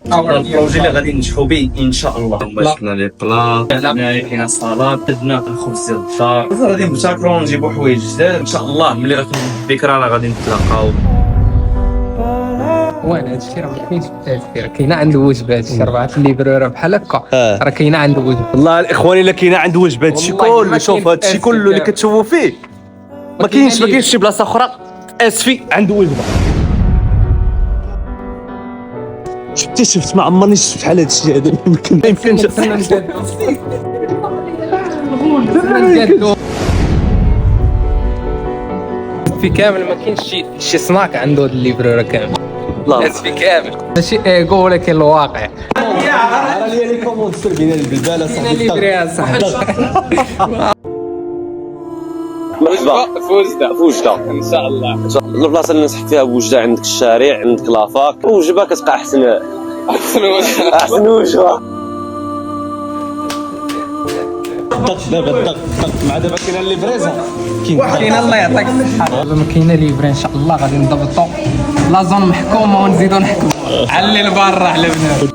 البروجي اللي غادي ننجحوا به ان شاء الله. شفنا لي بلا، كاين الصالات، درنا الخبز ديال الدار، غادي نبتكروا ونجيبوا حوايج جداد ان شاء الله. ملي غتكون الذكرى راه غادي نتلاقاو. وانا هادشي راه ما كاينش في التاثير، كاينه عنده وجبات شي 4 الليبرو بحال هكا، راه كاينه عنده وجبات. والله الاخواني الا كاينه عنده وجبات هادشي كله، شوف هادشي كله اللي كتشوفوا فيه ما كاينش شي بلاصه اخرى اسفي عنده وجبه. شفت ما عمرني شفت بحال هادشي هذا. ما يمكنش في كامل ما كاينش شي سناك عنده هاد الليبرو راه كامل في كامل، ماشي ايغو ولكن الواقع. راه لي كوموند سير بين البلباله كاينه ليبري صاحبي. مرحبا في وجده ان شاء الله. البلاصه اللي نصحت فيها بوجده، عندك الشارع، عندك لافاك، وجبه كتبقى احسن وجبه. دابا مع دابا كاينه الليفريزون، كاين الله يعطيك الصحه. دابا ما كاينه ليبري ان شاء الله، غادي نضبطوا لا زون محكومه ونزيدوا نحكموا على الليل برا على بنات.